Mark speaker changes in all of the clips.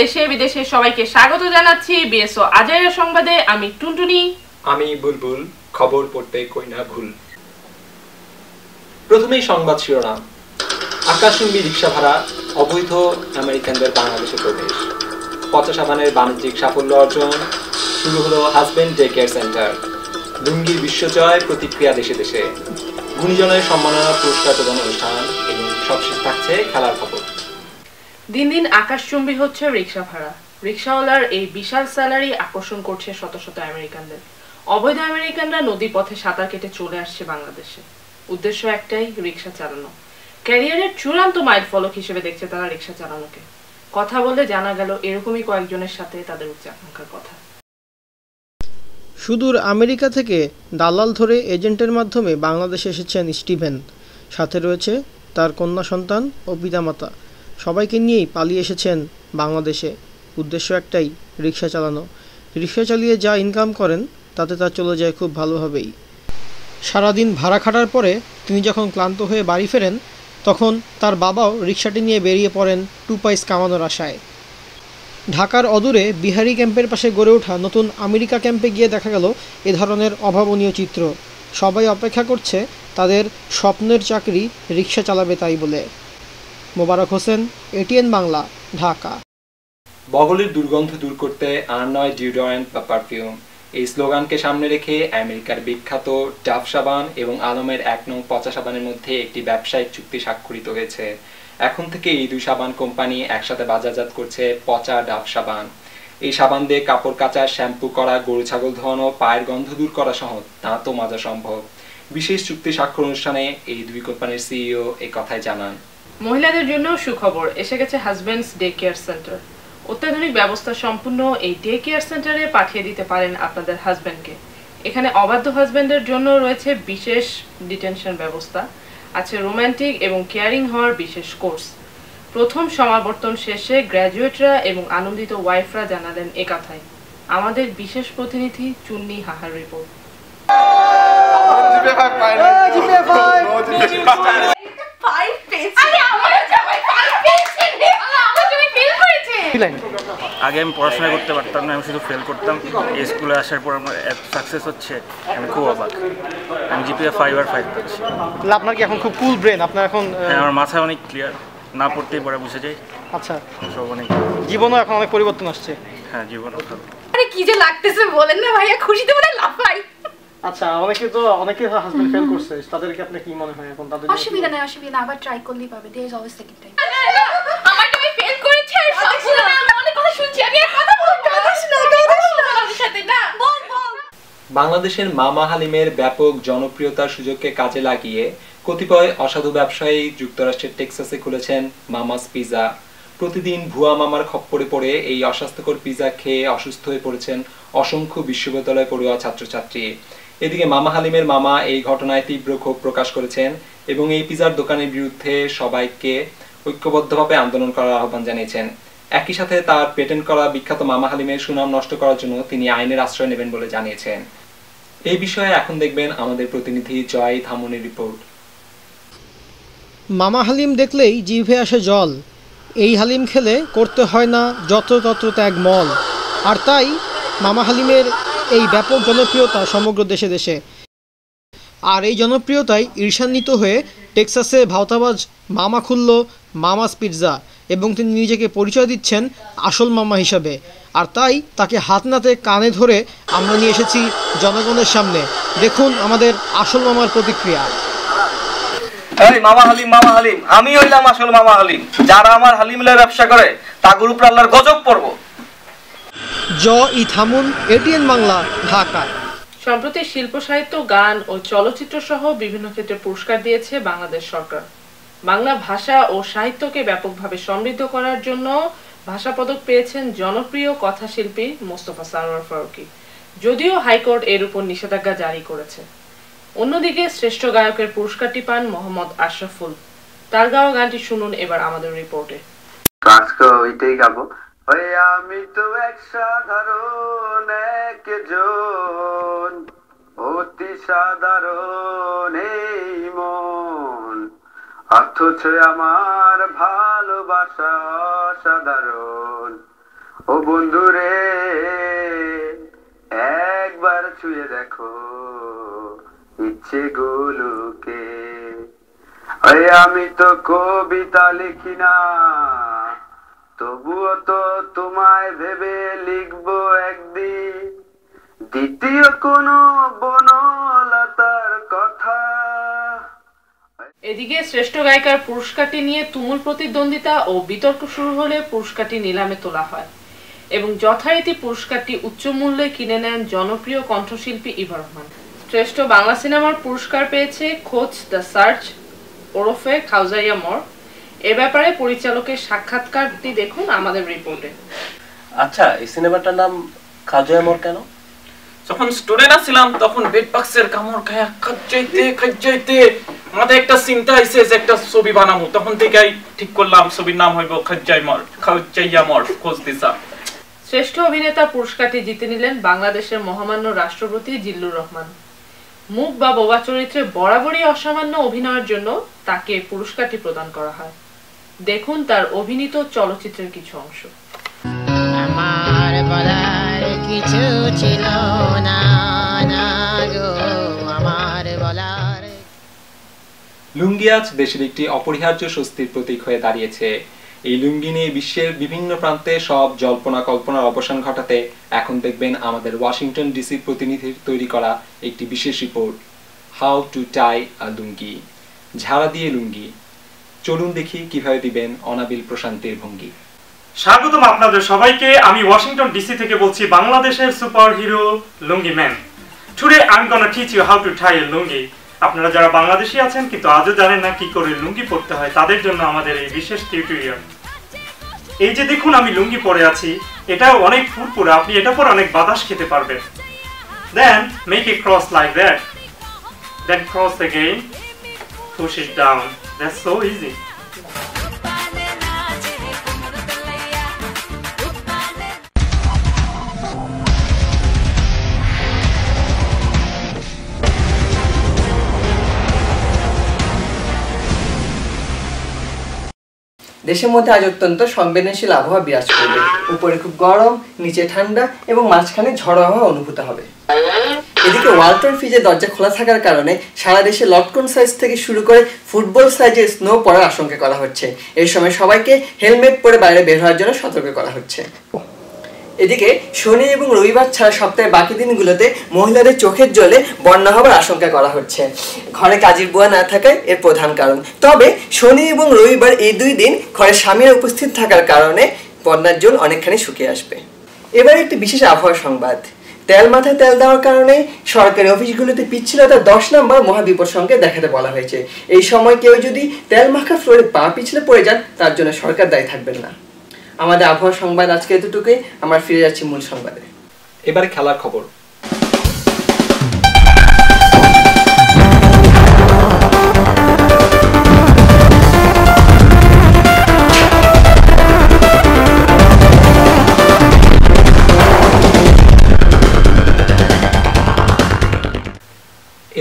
Speaker 1: দেশে বিদেশে সবাইকে স্বাগত জানাচ্ছি বিএসও আজাইরা সংবাদে। আমি টুনটুনি,
Speaker 2: আমি বুলবুল। খবর পড়তে কই না ভুল। প্রথমেই সংবাদ শিরোনাম। আকাশচুম্বী রিক্সা ভাড়া, অবৈধ আমেরিকানদের বাংলাদেশে প্রবেশ, পচা সাবানের বাণিজ্যিক সাফল্য অর্জন, শুরু হলো হাজবেন্ড ডে কেয়ার সেন্টার, লুঙ্গির বিশ্বজয়, প্রতিক্রিয়া দেশে দেশে, গুণীজনের সম্মাননা পুরস্কার প্রদান অনুষ্ঠান এবং সবশেষ থাকছে খেলার খবর।
Speaker 1: দিন দিন আকাশচুম্বী হচ্ছে রিক্সা ভাড়া। রিক্সাওয়ালার এই বিশাল স্যালারি আকর্ষণ করছে শত শত আমেরিকানদের। অবৈধ আমেরিকানরা নদী পথে সাঁতার কেটে চলে আসছে বাংলাদেশে। উদ্দেশ্য একটাই, রিক্সা চালানো। ক্যারিয়ারের চূড়ান্ত মাইল ফলক হিসেবে দেখছে তারা রিক্সা চালানোকে। কথা বলে জানা গেল এরকমই কয়েকজনের সাথে তাদের উচ্চাকাঙ্ক্ষার কথা।
Speaker 3: সুদূর আমেরিকা থেকে দালাল ধরে এজেন্টের মাধ্যমে বাংলাদেশে এসেছেন স্টিভেন। সাথে রয়েছে তার কন্যা সন্তান ও পিতামাতা। সবাইকে নিয়েই পালিয়ে এসেছেন বাংলাদেশে। উদ্দেশ্য একটাই, রিক্সা চালানো। রিক্সা চালিয়ে যা ইনকাম করেন তাতে তার চলে যায় খুব ভালোভাবেই। সারাদিন ভাড়া খাটার পরে তিনি যখন ক্লান্ত হয়ে বাড়ি ফেরেন, তখন তার বাবাও রিক্সাটি নিয়ে বেরিয়ে পড়েন টুপাইস কামানোর আশায়। ঢাকার অদূরে বিহারি ক্যাম্পের পাশে গড়ে ওঠা নতুন আমেরিকা ক্যাম্পে গিয়ে দেখা গেল এ ধরনের অভাবনীয় চিত্র। সবাই অপেক্ষা করছে তাদের স্বপ্নের চাকরি রিক্সা চালাবে তাই বলে। মোবারক হোসেন, এটিএন বাংলা, ঢাকা।
Speaker 2: বগলের দুর্গন্ধ দূর করতে আর নয় ডিওডোরেন্ট বা পারফিউম, এই স্লোগানকে সামনে রেখে আমেরিকার বিখ্যাত ডাভ সাবান এবং আলমের 1 নং পচা সাবানের মধ্যে একটি ব্যবসায়িক চুক্তি স্বাক্ষরিত হয়েছে। এখন থেকে এই দুই সাবান কোম্পানি একসাথে বাজারজাত করছে পচা ডাভ সাবান। এই সাবান দিয়ে কাপড় কাচা, শ্যাম্পু করা, গরু ছাগল ধোয়ানো, পায়ের গন্ধ দূর করা সহ দাঁতও মাজা সম্ভব। বিশেষ চুক্তি স্বাক্ষর অনুষ্ঠানে এই দুই কোম্পানির সিইও এই কথাই জানান।
Speaker 1: মহিলাদের জন্য সুখবর, এসে গেছে হাজবেন্ডস ডে কেয়ার সেন্টার। অত্যাধুনিক ব্যবস্থা সম্পূর্ণ এই ডে কেয়ার সেন্টারে পাঠিয়ে দিতে পারেন আপনাদের হাজবেন্ডকে। এখানে অবাধ্য হাজবেন্ডের জন্য রয়েছে বিশেষ ডিটেনশন ব্যবস্থা, আছে রোমান্টিক এবং কেয়ারিং হওয়ার বিশেষ কোর্স। প্রথম সমাবর্তন শেষে গ্র্যাজুয়েটরা এবং আনন্দিত ওয়াইফরা জানালেন এ কথাই। আমাদের বিশেষ প্রতিনিধি চুন্নি হাহার রিপোর্ট।
Speaker 4: আগে আমি পড়াশোনা করতে পারতাম না, আমি শুধু ফেল করতাম। এই স্কুলে আসার পর আমার এত সাকসেস হচ্ছে, আমি খুব অবাক। আমি জিপিএ 5 আর 5 পাচ্ছি।
Speaker 3: আপনার কি এখন খুব কুল ব্রেন? আপনার এখন
Speaker 4: আমার মাথা অনেক ক্লিয়ার, না পড়তেই পড়া বুঝে যাই।
Speaker 3: আচ্ছা,
Speaker 4: সব অনেক
Speaker 3: জীবনও এখন অনেক পরিবর্তন আসছে।
Speaker 4: হ্যাঁ, জীবন ভালো।
Speaker 5: আরে কি যে লাগতেছে বলেন না ভাইয়া, খুশিতে মনে লাফাই।
Speaker 3: আচ্ছা, অনেকে হাজবেন্ড ফেল করছে, তাদেরকে আপনি কি মনে হয় এখন তাদের?
Speaker 5: অসুবিধা নাই, আবার ট্রাই করলেই পাবে। There is always second time. আমার তুমি ফেল করেছে আর সবগুলো আমি অনেক কথা শুনছি। আমি আর কথা বলতে পারছি না আমাদের সাথে না। বল।
Speaker 2: বাংলাদেশের মামা হালিমের ব্যাপক জনপ্রিয়তার সুযোগকে কাজে লাগিয়ে কতিপয় অসাধু ব্যবসায়ী যুক্তরাষ্ট্রের টেক্সাসে খুলেছেন মামাস পিজা। প্রতিদিন ভুয়া মামার খপ্পরে পড়ে এই অস্বাস্থ্যকর পিজা খেয়ে অসুস্থ হয়ে পড়েছেন অসংখ্য বিশ্ববিদ্যালয় পড়ুয়া ছাত্রছাত্রী। এদিকে মামা হালিমের মামা এই ঘটনায় তীব্র ক্ষোভ প্রকাশ করেছেন এবং এই পিজার দোকানের বিরুদ্ধে সবাইকে ঐক্যবদ্ধভাবে আন্দোলন করার আহ্বান জানিয়েছেন। একই সাথে তার পেটেন্ট করা বিখ্যাত মামা হালিমের সুনাম নষ্ট করার জন্য তিনি আইনের আশ্রয় নেবেন বলে জানিয়েছেন। এই বিষয়ে এখন দেখবেন আমাদের প্রতিনিধি জয় ধামনের রিপোর্ট।
Speaker 3: মামা হালিম দেখলেই জিভে আসে জল। এই হালিম খেলে করতে হয় না যত্রতত্র ত্যাগ মল। আর তাই মামা হালিমের এই ব্যাপক জনপ্রিয়তা সমগ্র দেশে দেশে। আর এই জনপ্রিয়তায় ঈর্ষান্বিত হয়ে টেক্সাসে ভাওতাবাজ মামা খুলল মামাস পিৎজা এবং তিনি নিজেকে পরিচয় দিচ্ছেন আসল মামা হিসাবে। আর তাই তাকে হাত নাতে কানে ধরে আমরা নিয়ে এসেছি জনগণের সামনে। দেখুন আমাদের আসল মামার প্রতিক্রিয়া।
Speaker 6: মামা হালিম, আমি হইলাম আসল মামা হালিম। যারা আমার হালিমের ব্যবসা করে তাদের উপর আল্লাহর গজব পড়ব।
Speaker 3: থামুন, এটিএন বাংলা, ঢাকা।
Speaker 1: সম্প্রতি শিল্প সাহিত্য, গান ও চলচ্চিত্র সহ বিভিন্ন ক্ষেত্রে পুরস্কার দিয়েছে বাংলাদেশ সরকার। বাংলা ভাষা ও সাহিত্যকে ব্যাপকভাবে সমৃদ্ধ করার জন্য ভাষা পদক পেয়েছেন জনপ্রিয় কথাশিল্পী মোস্তফা সারোয়ার ফারুকী। যদিও হাইকোর্ট এর উপর নিষেধাজ্ঞা জারি করেছে। অন্যদিকে শ্রেষ্ঠ গায়কের পুরস্কারটি পান মোহাম্মদ আশরাফুল। তার গাওয়া গানটি শুনুন এবার আমাদের রিপোর্টে।
Speaker 7: আমি তো এক সাধারণ একজন, অতি সাধারণ এই মন, অথচ আমার ভালোবাসা অসাধারণ। ও বন্ধুরে একবার ছুঁয়ে দেখো ইচ্ছে গুলোকে। আমি তো কবিতা লিখি না, তবুও তো তোমায় ভেবে লিখবো একদিন দ্বিতীয় কোনো বনলতার কথা।
Speaker 1: এদিকে শ্রেষ্ঠ গায়িকার পুরস্কারটি নিয়ে তুমুল প্রতিদ্বন্দ্বিতা ও বিতর্ক শুরু হলে পুরস্কারটি নিলামে তোলা হয় এবং যথারীতি পুরস্কারটি উচ্চ মূল্যে কিনে নেন জনপ্রিয় কণ্ঠশিল্পী ইভা রহমান। শ্রেষ্ঠ বাংলা সিনেমার পুরস্কার পেয়েছে খোঁজ দ্য সার্চ ওরফে খাউজাইয়া মর। এ ব্যাপারে পরিচালকের সাক্ষাৎকারটি দেখুন আমাদের রিপোর্টে।
Speaker 8: আচ্ছা, এই সিনেমাটার নাম খাউজাইয়া মর কেন?
Speaker 4: যখন স্টুডেন্ট ছিলাম তখন বেড বাক্সের কামড় খায়া খাইতে আমাদের একটা চিন্তা আইছে যে একটা ছবি বানাবো, তখন থেকেই ঠিক করলাম ছবির নাম হইব খাউজাইয়া মর খোঁজ দিশা।
Speaker 1: শ্রেষ্ঠ অভিনেতা পুরস্কারটি জিতে নিলেন বাংলাদেশের মহামান্য রাষ্ট্রপতি জিল্লুর রহমান। মুখ বা বোবা চরিত্রে বরাবরই অসামান্য অভিনয়ের জন্য তাকে পুরস্কারটি প্রদান করা হয়। দেখুন তার অভিনীত চলচ্চিত্রের কিছু অংশ।
Speaker 9: আমার বলার কিছু ছিল না গো, আমার বলার।
Speaker 2: লুঙ্গি আজ দেশের একটি অপরিহার্য স্বস্তির প্রতীক হয়ে দাঁড়িয়েছে। এই লুঙ্গি নিয়ে বিশ্বের বিভিন্ন প্রান্তে সব জল্পনা কল্পনার অবসান ঘটাতে এখন দেখবেন আমাদের ওয়াশিংটন ডিসির প্রতিনিধির তৈরি করা একটি বিশেষ report, how to tie a লুঙ্গি, ঝাড়া দিয়ে লুঙ্গি। চলুন দেখি কিভাবে দিবেন অনাবিল প্রশান্তির ভঙ্গি।
Speaker 10: স্বাগতম আপনাদের সবাইকে। আমি ওয়াশিংটন ডিসি থেকে বলছি, বাংলাদেশের superhero lungi man. Today I am gonna teach you how to tie a lungi. আপনারা যারা বাংলাদেশি আছেন কিন্তু আজও জানেন না কি করে লুঙ্গি পরতে হয়, তাদের জন্য আমাদের এই বিশেষ টিউটোরিয়াল। এই যে দেখুন আমি লুঙ্গি পরে আছি, এটা অনেক ফুরফুরে, আপনি এটা পরে অনেক বাতাস খেতে পারবেন। Then make a cross like that, then cross again, push it down. That's so easy.
Speaker 11: দেশের মধ্যে আজ অত্যন্ত সংবেদনশীল আবহাওয়া বিরাজ করবে। উপরে খুব গরম, নিচে ঠান্ডা এবং মাঝখানে ঝড়ো আবহাওয়া অনুভূত হবে। এদিকে ওয়ালটন ফ্রিজের দরজা খোলা থাকার কারণে সারা দেশে লটকন সাইজ থেকে শুরু করে ফুটবল সাইজের স্নো পড়ার আশঙ্কা করা হচ্ছে। এই সময় সবাইকে হেলমেট পরে বাইরে বের হওয়ার জন্য সতর্ক করা হচ্ছে। এদিকে শনি এবং রবিবার ছাড়া সপ্তাহের বাকি দিনগুলোতে মহিলাদের চোখের জলে বন্যা হবার আশঙ্কা করা হচ্ছে। ঘরে কাজের বুয়া না থাকায় এর প্রধান কারণ। তবে শনি এবং রবিবার এই দুই দিন ঘরে স্বামীর উপস্থিত থাকার কারণে বন্যার জল অনেকখানি শুকিয়ে আসবে। এবার একটি বিশেষ আবহাওয়া সংবাদ। তেল মাথায় তেল দেওয়ার কারণে সরকারি অফিসগুলোতে পিচ্ছিলতা 10 নম্বর মহাবিপদ সঙ্গে দেখাতে বলা হয়েছে। এই সময় কেউ যদি তেল মাখা ফ্লোরে পা পিছলে পড়ে যান, তার জন্য সরকার দায়ী থাকবেন না। আমাদের আবহাওয়া সংবাদ আজকে এতটুকুই। আমরা ফিরে যাচ্ছি মূল সংবাদে।
Speaker 2: এবারে খেলার খবর।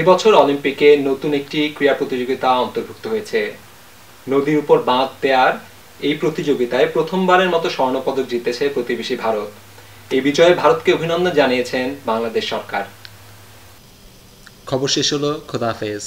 Speaker 2: এবছর অলিম্পিকে নতুন একটি ক্রীড়া প্রতিযোগিতা অন্তর্ভুক্ত হয়েছে। নদীর উপর বাঁধ দেওয়ার এই প্রতিযোগিতায় প্রথমবারের মতো স্বর্ণপদক জিতেছে প্রতিবেশী ভারত। এই বিজয়ে ভারতকে অভিনন্দন জানিয়েছেন বাংলাদেশ সরকার। খবর শেষ হলো, খোদা হাফেজ।